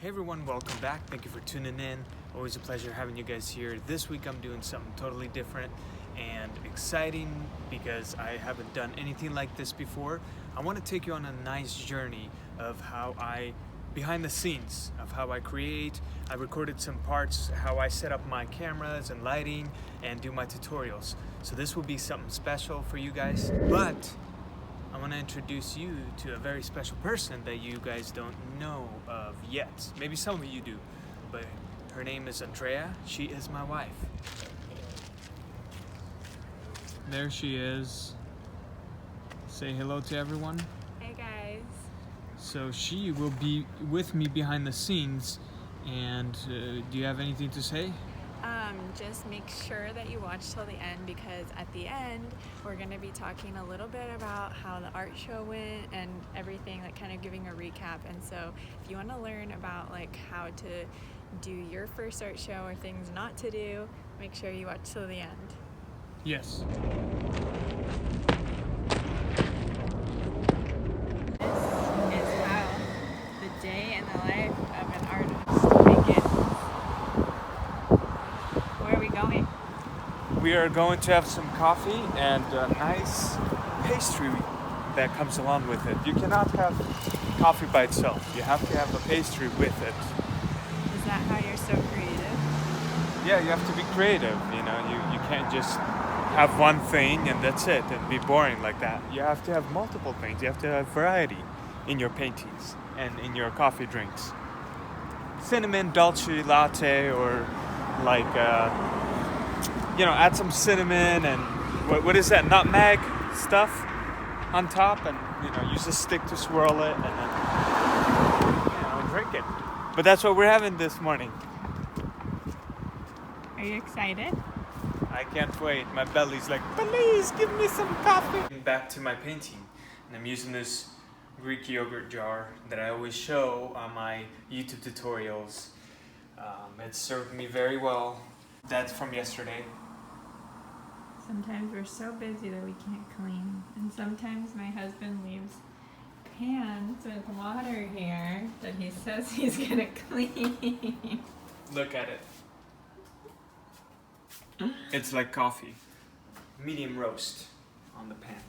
Hey everyone, welcome back. Thank you for tuning in. Always a pleasure having you guys here. This week I'm doing something totally different and exciting because I haven't done anything like this before. I want to take you on a nice journey of behind the scenes of how I create. I recorded some parts, how I set up my cameras and lighting and do my tutorials. So this will be something special for you guys, but I want to introduce you to a very special person that you guys don't know of yet. Maybe some of you do, but her name is Andrea. She is my wife. There she is. Say hello to everyone. Hey guys. So she will be with me behind the scenes, and do you have anything to say? Just make sure that you watch till the end, because at the end we're going to be talking a little bit about how the art show went and everything, like kind of giving a recap. And so if you want to learn about like how to do your first art show or things not to do, make sure you watch till the end. Yes. This is how the day in the life of an artist begins. Where are we going? We are going to have some coffee and a nice pastry that comes along with it. You cannot have coffee by itself. You have to have a pastry with it. Is that how you're so creative? Yeah, you have to be creative, you know. You can't just have one thing and that's it and be boring like that. You have to have multiple things. You have to have variety in your paintings and in your coffee drinks. Cinnamon dolce latte, or like add some cinnamon and what is that, nutmeg stuff on top, and use a stick to swirl it and then drink it. But that's what we're having this morning. Are you excited? I can't wait. My belly's like, please give me some coffee. Back to my painting, and I'm using this Greek yogurt jar that I always show on my YouTube tutorials. It served me very well. That's from yesterday. Sometimes we're so busy that we can't clean, and sometimes my husband leaves pans with water here that he says he's gonna clean. Look at it. It's like coffee. Medium roast on the pan.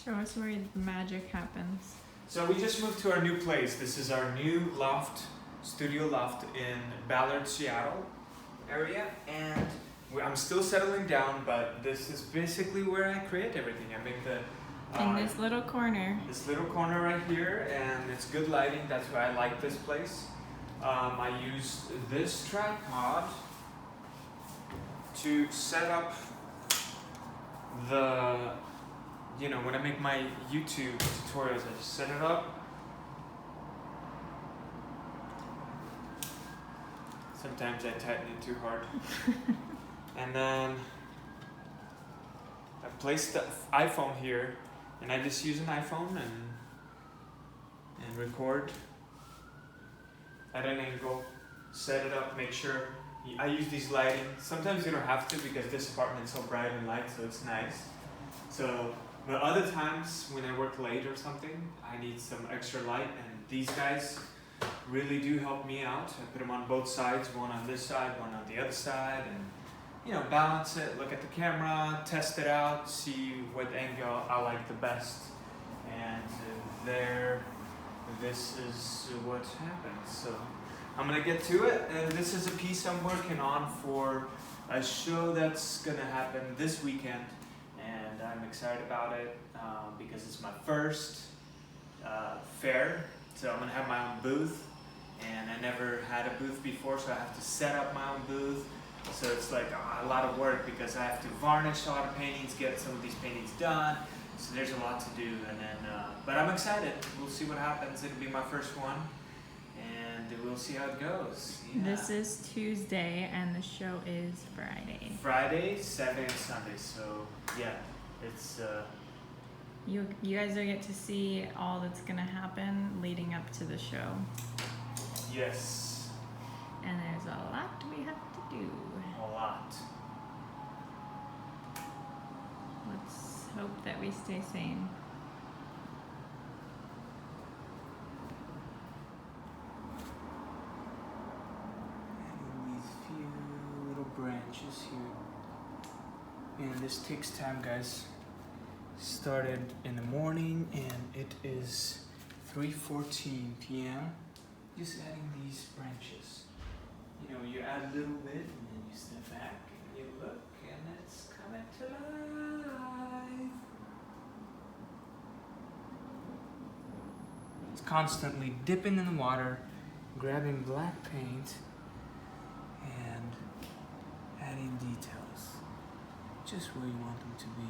Show us where the magic happens. So we just moved to our new place. This is our new loft, studio loft in Ballard, Seattle area, and I'm still settling down, but this is basically where I create everything. I make the in this little corner. This little corner right here, and it's good lighting. That's why I like this place. I use this tripod to set up the, when I make my YouTube tutorials, I just set it up. Sometimes I tighten it too hard. And then I place the iPhone here, and I just use an iPhone and record at an angle, set it up, make sure. I use these lighting. Sometimes you don't have to because this apartment is so bright and light, so it's nice. So, but other times when I work late or something, I need some extra light, and these guys really do help me out. I put them on both sides, one on this side, one on the other side, and balance it, look at the camera, test it out, see what angle I like the best. And this is what happens. So I'm gonna get to it, and this is a piece I'm working on for a show that's gonna happen this weekend, and I'm excited about it because it's my first fair. So I'm gonna have my own booth, and I never had a booth before, so I have to set up my own booth. So it's like a lot of work because I have to varnish a lot of paintings, get some of these paintings done. So there's a lot to do, and then but I'm excited. We'll see what happens. It'll be my first one, and we'll see how it goes. Yeah. This is Tuesday and the show is Friday. Friday, Saturday, and Sunday. So yeah, it's you guys will get to see all that's gonna happen leading up to the show. Yes. And there's a lot we have to do. A lot. Let's hope that we stay sane. branches here. And this takes time, guys. Started in the morning and it is 3:14 p.m. Just adding these branches. You know, you add a little bit and then you step back and you look and it's coming to life. It's constantly dipping in the water, grabbing black paint and adding details just where you want them to be.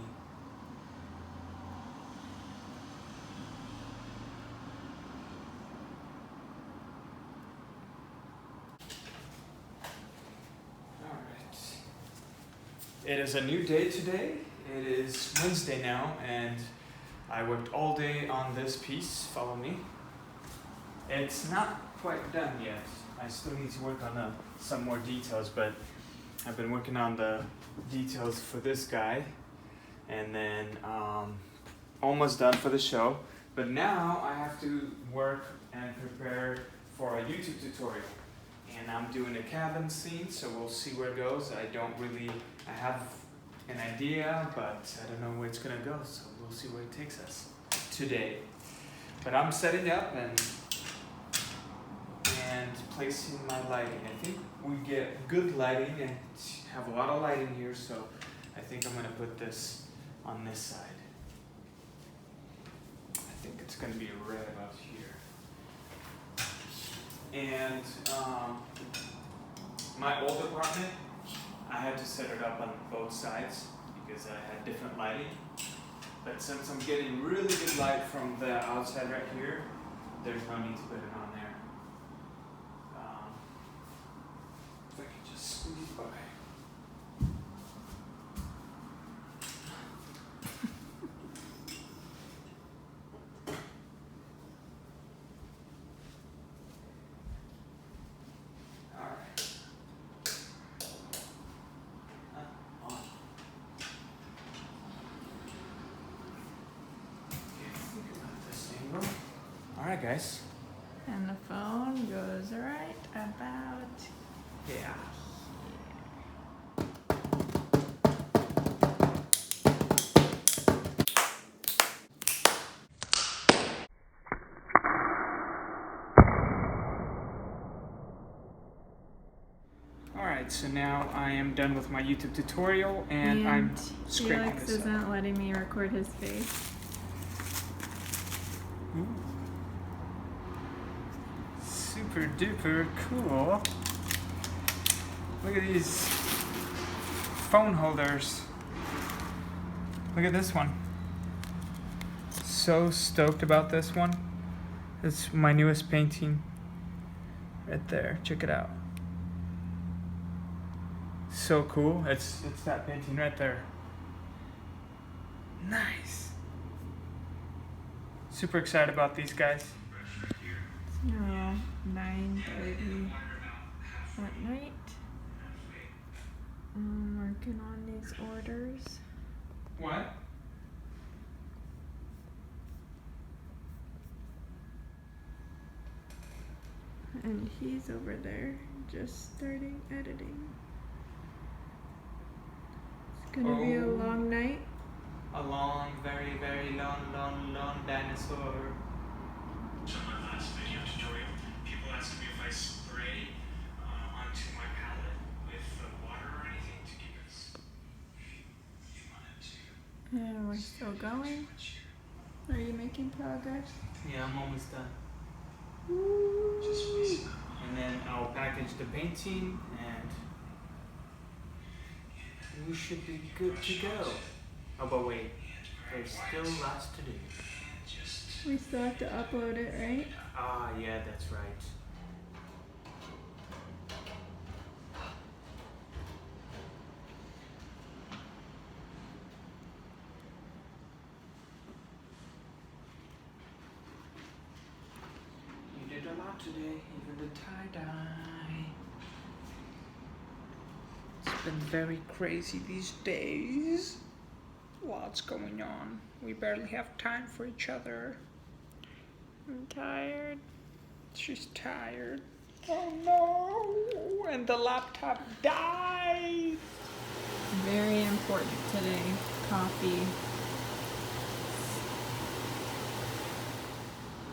It is a new day today. It is Wednesday now, and I worked all day on this piece. Follow me. It's not quite done yet. I still need to work on some more details, but I've been working on the details for this guy, and then almost done for the show. But now I have to work and prepare for a YouTube tutorial. And I'm doing a cabin scene, so we'll see where it goes. I have an idea, but I don't know where it's gonna go, so we'll see where it takes us today. But I'm setting up and placing my lighting. I think we get good lighting and have a lot of lighting here, so I think I'm gonna put this on this side. I think it's gonna be red about here. And my old apartment, I had to set it up on both sides because I had different lighting. But since I'm getting really good light from the outside right here, there's no need to put it on there. If I could just squeeze by. Alright guys. And the phone goes right about Yeah. Alright, so now I am done with my YouTube tutorial and I'm scraping Felix this up. isn't letting me record his face. Ooh. Super duper cool. Look at these phone holders. Look at this one. So stoked about this one. It's my newest painting. Right there. Check it out. So cool. It's that painting right there. Nice. Super excited about these guys. It's now 9:30 at night. I'm working on these orders. What? And he's over there just starting editing. It's gonna be a long night. A long, very, very long dinosaur. So my last video tutorial, people asked me if I spray onto my palette with water or anything to keep it. You wanted to. And we're still going. Are you making progress? Yeah, I'm almost done. Just listen. And then I'll package the painting and we should be good to go. Oh, but wait, there's still lots to do. We still have to upload it, right? Ah, yeah, that's right. You did a lot today, even the tie-dye. It's been very crazy these days. Lots going on. We barely have time for each other. I'm tired. She's tired. Oh no! and the laptop died. Very important today. Coffee.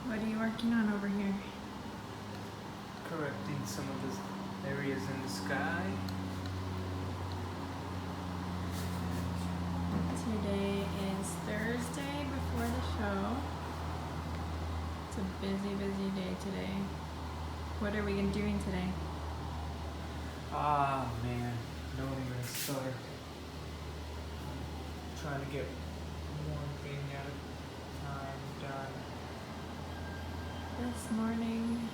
What are you working on over here? Correcting some of the areas in the sky. Today is Thursday before the show. It's a busy, busy day today. What are we doing today? Ah man, don't even start. I'm trying to get one thing at a time done. This morning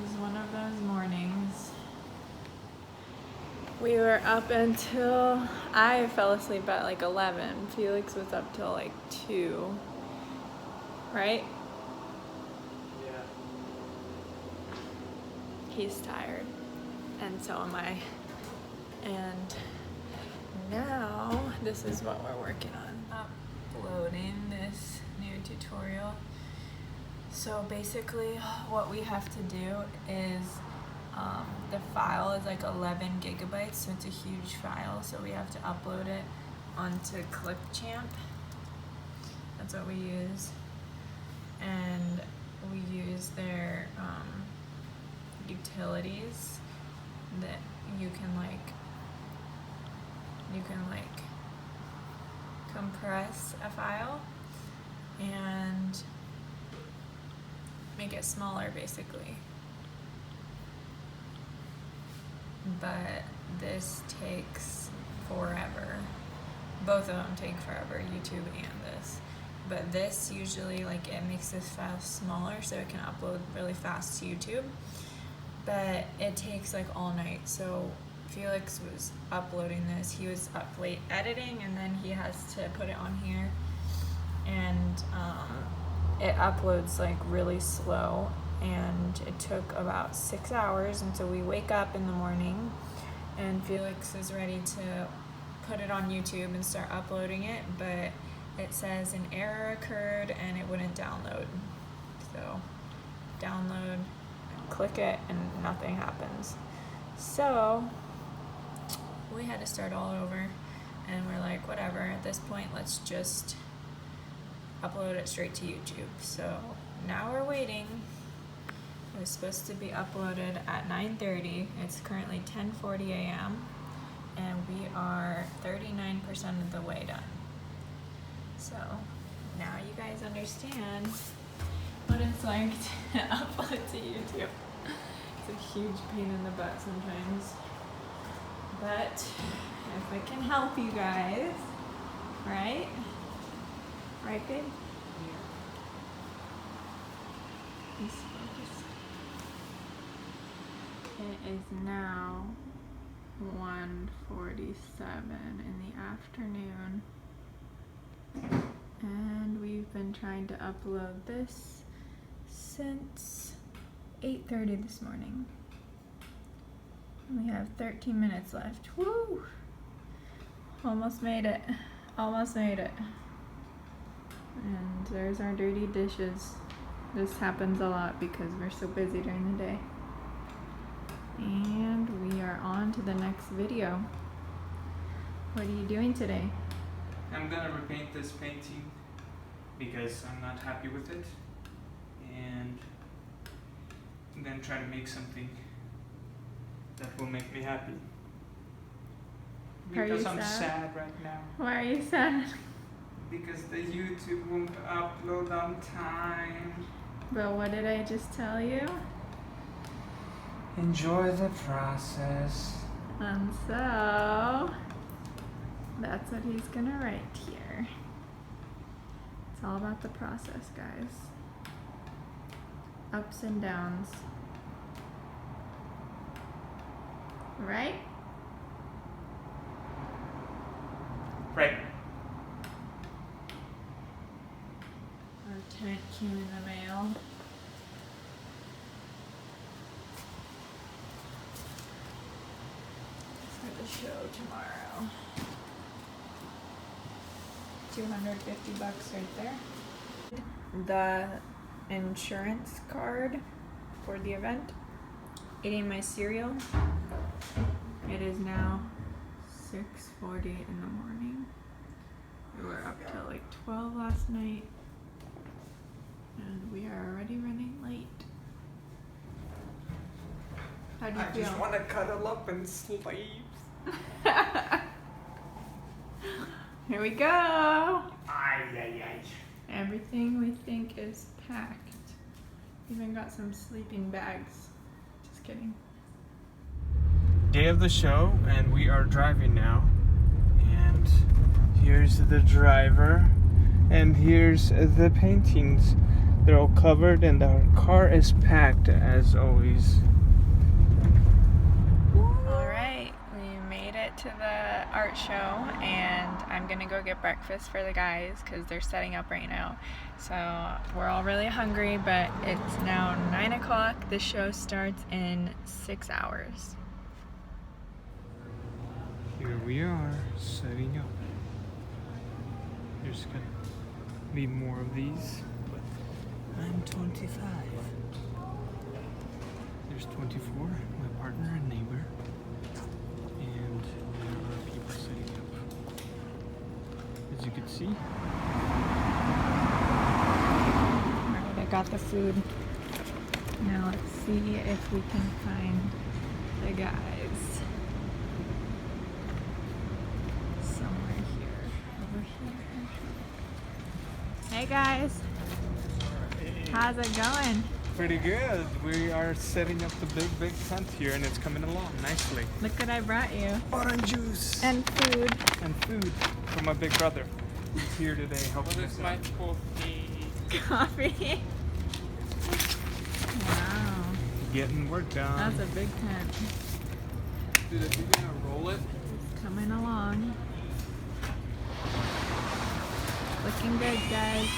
is one of those mornings. We were up until, I fell asleep at like 11. Felix was up till like 2, right? Yeah. He's tired, and so am I. And now this is what we're working on. Uploading this new tutorial. So basically what we have to do is the file is like 11 gigabytes, so it's a huge file, so we have to upload it onto Clipchamp. That's what we use. And we use their utilities that you can compress a file and make it smaller basically. But this takes forever. Both of them take forever, YouTube and this. But this usually, like, it makes this file smaller so it can upload really fast to YouTube. But it takes like all night. So Felix was uploading this. He was up late editing, and then he has to put it on here. And it uploads like really slow. And it took about 6 hours, and so we wake up in the morning and Felix is ready to put it on YouTube and start uploading it, but it says an error occurred and it wouldn't download. So download, click it, and nothing happens. So we had to start all over, and we're like, whatever, at this point let's just upload it straight to YouTube. So now we're waiting. It was supposed to be uploaded at 9:30. It's currently 10:40 a.m. and we are 39% of the way done. So now you guys understand what it's like to upload to YouTube. It's a huge pain in the butt sometimes. But if I can help you guys, right? Right, babe? He's focused. It is now 1:47 in the afternoon, and we've been trying to upload this since 8:30 this morning. We have 13 minutes left. Woo! Almost made it. Almost made it. And there's our dirty dishes. This happens a lot because we're so busy during the day. And we are on to the next video. What are you doing today? I'm gonna repaint this painting because I'm not happy with it, and I'm gonna try to make something that will make me happy. Are you Because I'm sad? sad right now. Why are you sad? Because the YouTube won't upload on time. But what did I just tell you? Enjoy the process. And so, that's what he's gonna write here. It's all about the process, guys. Ups and downs. Right? Right. Our tent came in the mail. For the show tomorrow. $250 right there. The insurance card for the event eating my cereal. It is now 6:40 in the morning. We were up till like 12 last night, and we are already running late. How do you feel? I just want to cuddle up and sleep. Here we go. Ay, ay, ay. Everything we think is packed. Even got some sleeping bags. Just kidding. Day of the show, and we are driving now. And here's the driver, and here's the paintings. They're all covered, and our car is packed as always. All right, we made it to the art show, and I'm gonna go get breakfast for the guys because they're setting up right now. So we're all really hungry, but it's now 9 o'clock. The show starts in 6 hours. Here we are, setting up. There's gonna be more of these, but I'm 25. There's 24, my partner and neighbor. And there are people setting up. As you can see. Alright, I got the food. Now let's see if we can find the guys. Somewhere here. Over here. Hey guys. How's it going? Pretty good. We are setting up the big tent here, and it's coming along nicely. Look what I brought you. Orange juice. And food. And food from my big brother. He's here today helping us out. Coffee. Wow. Getting work done. That's a big tent. Dude, if you're gonna roll it, It's coming along. Looking good, guys.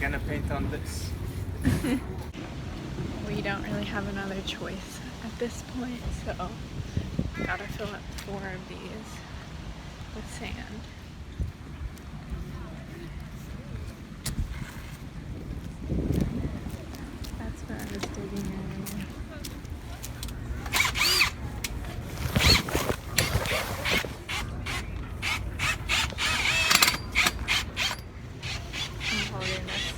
Gonna paint on this. We don't really have another choice at this point, so gotta fill up 4 of these with sand. That's where I was digging earlier. I'm holding this.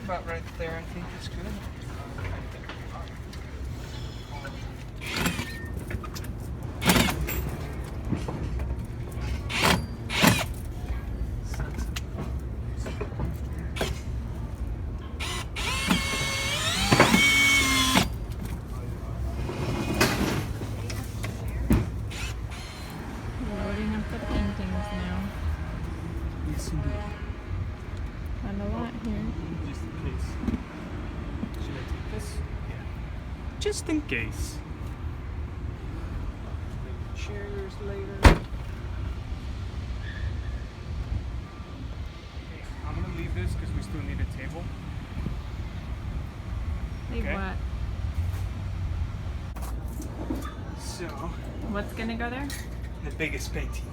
About right there, I think it's good. Loading up the paintings now. Yes, indeed. Found a lot here. Just in case. Should I take this? Yeah. Just in case. Maybe chairs later. Okay, I'm gonna leave this because we still need a table. Leave Okay. what? So, What's gonna go there? the biggest painting.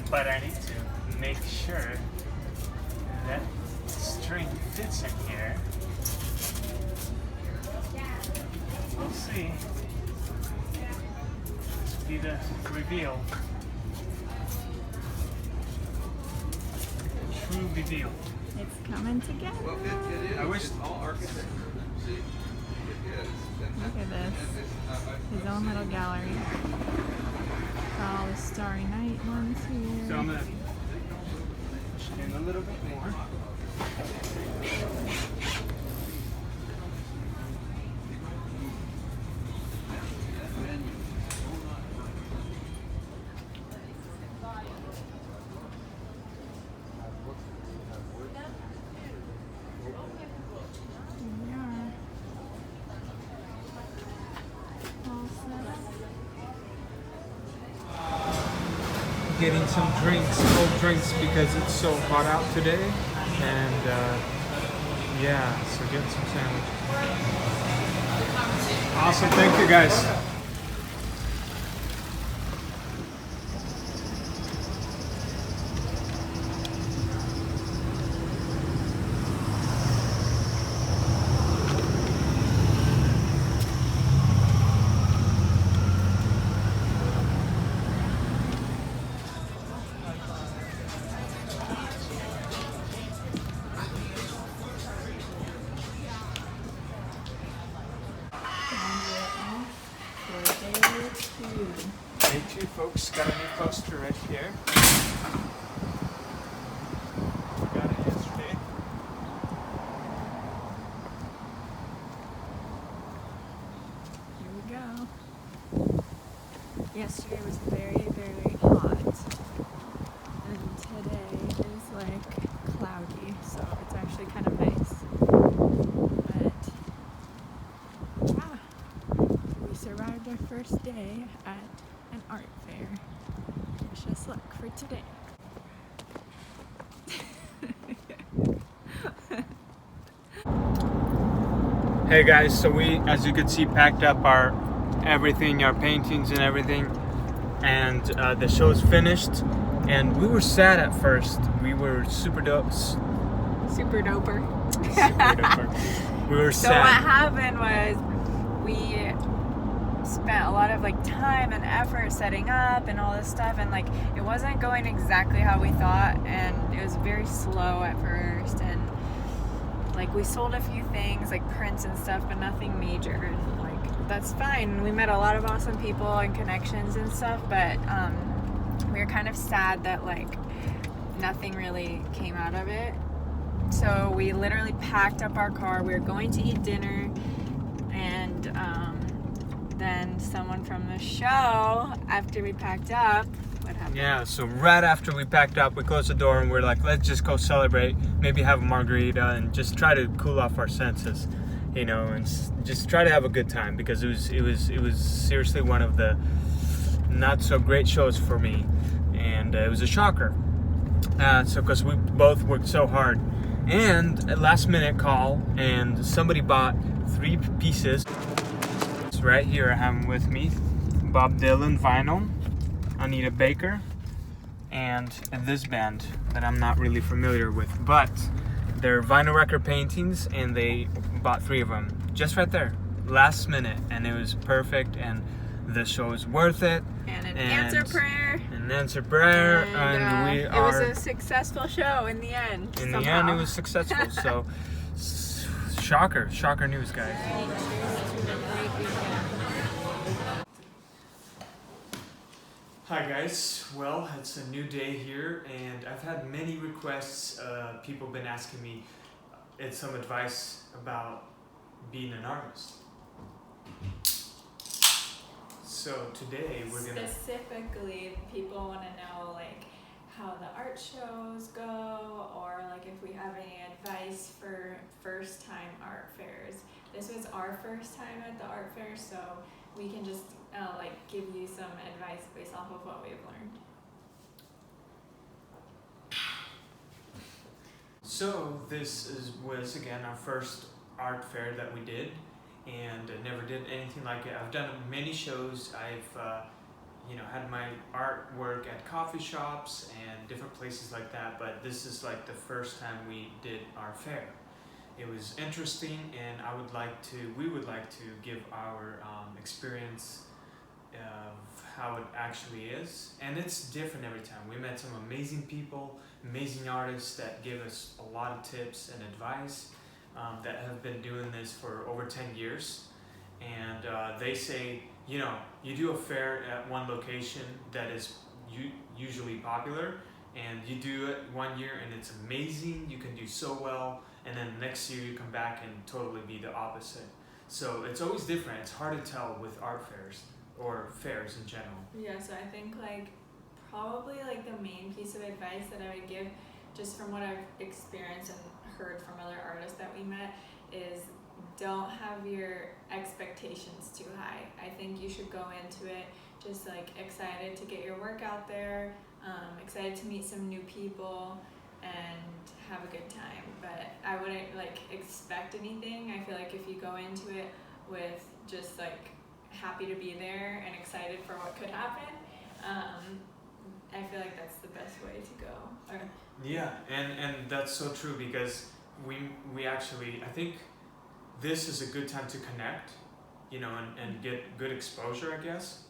But I need to make sure that string fits in here. We'll see. This will be the reveal. The true reveal. It's coming together. well, it is. I wish- It's all architecture. See, it is. Look at this. His own little gallery. Got all the Starry Night ones here. So I'm gonna push it in a little bit more. Here we are. All set. getting some drinks, cold drinks, because it's so hot out today. And yeah, so getting some sandwiches. Awesome, thank you guys. Day 2, folks. Got a new poster right here. Got it yesterday. Here we go. Yesterday was very, very hot. And today is like cloudy, so it's actually kind of nice. But yeah, we survived our first day at an art fair. Wish us luck for today. Hey guys, so we, as you can see, packed up our everything, our paintings and everything, and the show's finished. And we were sad at first. We were super dope. Super doper. Super duper. We were So sad. what happened was we spent a lot of like time and effort setting up and all this stuff, and like it wasn't going exactly how we thought, and it was very slow at first, and like we sold a few things like prints and stuff, but nothing major, and like that's fine. We met a lot of awesome people and connections and stuff, but we were kind of sad that like nothing really came out of it. So we literally packed up our car. We were going to eat dinner, and then someone from the show, after we packed up, what happened? Yeah, so right after we packed up, we closed the door and we're like, let's just go celebrate, maybe have a margarita and just try to cool off our senses, you know, and just try to have a good time, because it was seriously one of the not so great shows for me, and it was a shocker. So because we both worked so hard, and a last minute call, and somebody bought 3 pieces. Right here I have them with me: Bob Dylan vinyl, Anita Baker, and this band that I'm not really familiar with, but they're vinyl record paintings, and they bought 3 of them just right there, last minute, and it was perfect, and the show is worth it. And an answer prayer. An answer prayer, and we it are. was a successful show in the end. In somehow. the end, it was successful. So, shocker news, guys. Hi guys, well, it's a new day here, and I've had many requests. People have been asking me some advice about being an artist. So today we're gonna... Specifically, people want to know like how the art shows go, or like if we have any advice for first time art fairs. This was our first time at the art fair, so we can just like give you some advice based off of what we've learned. So this was again our first art fair that we did, and I never did anything like it. I've done many shows. I've had my artwork at coffee shops and different places like that, but this is like the first time we did our fair. It was interesting, and we would like to give our experience of how it actually is, and it's different every time. We met some amazing people, amazing artists that give us a lot of tips and advice, that have been doing this for over 10 years, and they say, you do a fair at one location that is usually popular, and you do it one year and it's amazing, you can do so well, and then next year you come back and totally be the opposite. So it's always different. It's hard to tell with art fairs or fairs in general. Yeah, so I think like probably like the main piece of advice that I would give, just from what I've experienced and heard from other artists that we met, is don't have your expectations too high. I think you should go into it just like excited to get your work out there, Excited to meet some new people and have a good time. But I wouldn't like expect anything. I feel like if you go into it with just like happy to be there and excited for what could happen, I feel like that's the best way to go. Or, Yeah, and that's so true because we actually, I think this is a good time to connect, you know, and get good exposure, I guess.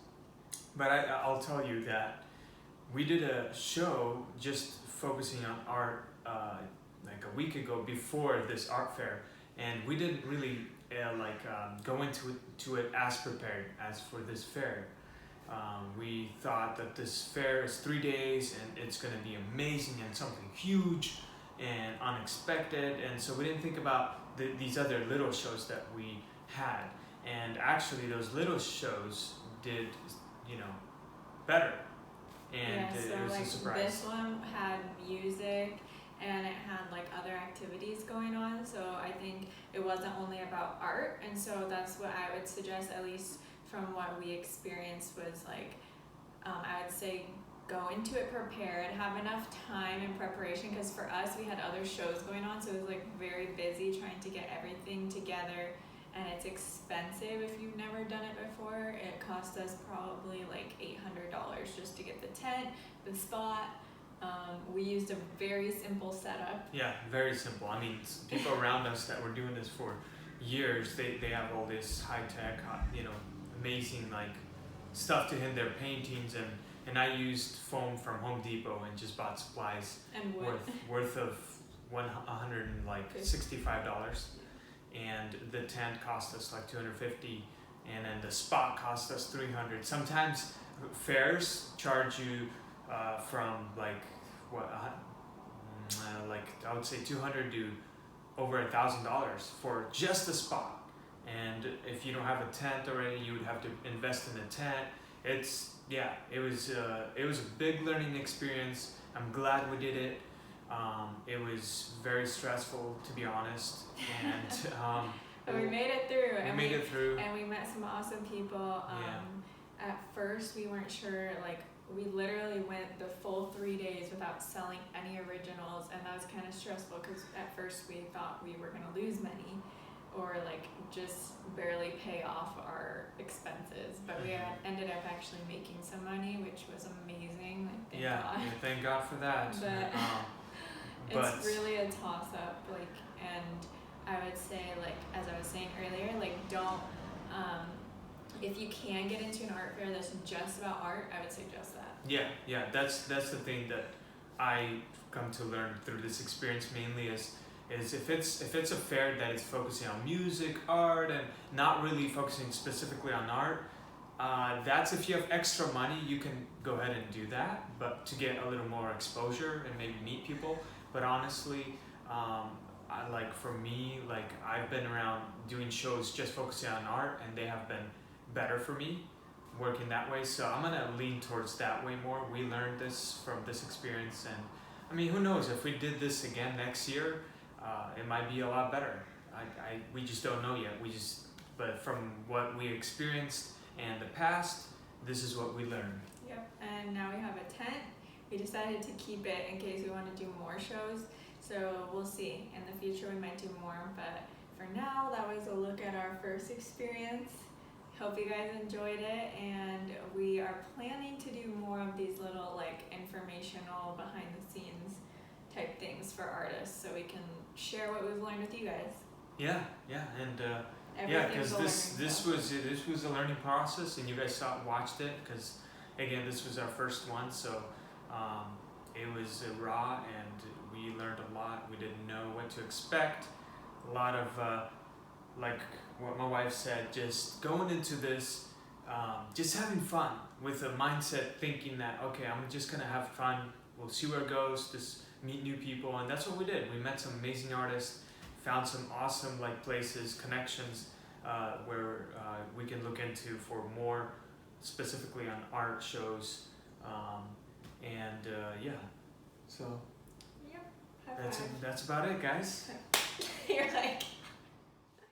But I'll tell you that we did a show just focusing on art like a week ago before this art fair, and we didn't really go into it as prepared as for this fair. We thought that this fair is 3 days and it's going to be amazing and something huge and unexpected, and so we didn't think about these other little shows that we had. And actually, those little shows did, you know, better, and yeah, so it was like a surprise. this one had music and it had like other activities going on, so I think it wasn't only about art, and so that's what I would suggest, at least from what we experienced, was like I would say go into it prepared, have enough time in preparation, because for us we had other shows going on, so it was like very busy trying to get everything together, and it's expensive if you've never done it before. It cost us probably like $800 just to get the tent, the spot. We used a very simple setup. Yeah, very simple. I mean, people around us that were doing this for years, they have all this high tech, you know, amazing like stuff to hit their paintings, and I used foam from Home Depot and just bought supplies And wood. worth of $165, and the tent cost us like $250, and then the spot cost us $300. Sometimes fairs charge you from like I would say $200 to over $1,000 for just a spot. And if you don't have a tent already, you would have to invest in a tent. It was a big learning experience. I'm glad we did it. It was very stressful, to be honest, and But we made it through. we made it through. And we met some awesome people. At first, we weren't sure, like, we literally went the full 3 days without selling any originals, and that was kind of stressful because at first we thought we were going to lose money or like just barely pay off our expenses, but we ended up actually making some money, which was amazing. Like, thank God. Thank God for that. But it's really a toss-up, like, and I would say, like, as I was saying earlier, like, don't if you can get into an art fair that's just about art, I would suggest that. Yeah, that's the thing that I come to learn through this experience mainly is if it's a fair that is focusing on music, art, and not really focusing specifically on art, that's if you have extra money, you can go ahead and do that, but to get a little more exposure and maybe meet people. But honestly, for me, like, I've been around doing shows just focusing on art, and they have been better for me working that way, so I'm gonna lean towards that way more. We learned this from this experience, and I mean, who knows, if we did this again next year, it might be a lot better. We just don't know yet. But from what we experienced and the past, this is what we learned. Yep, and now we have a tent. We decided to keep it in case we want to do more shows, so we'll see. In the future we might do more, but for now that was a look at our first experience. Hope you guys enjoyed it, and we are planning to do more of these little like informational behind the scenes type things for artists, so we can share what we've learned with you guys. Yeah, and Everything's because a this was a learning process, and you guys watched it, because again, this was our first one, so it was raw, and we learned a lot. We didn't know what to expect. A lot of like what my wife said, just going into this, just having fun with a mindset, thinking that, okay, I'm just gonna have fun, we'll see where it goes, just meet new people, and that's what we did. We met some amazing artists, found some awesome like places, connections, where we can look into for more specifically on art shows, so Yep. High five. that's about it, guys. You're like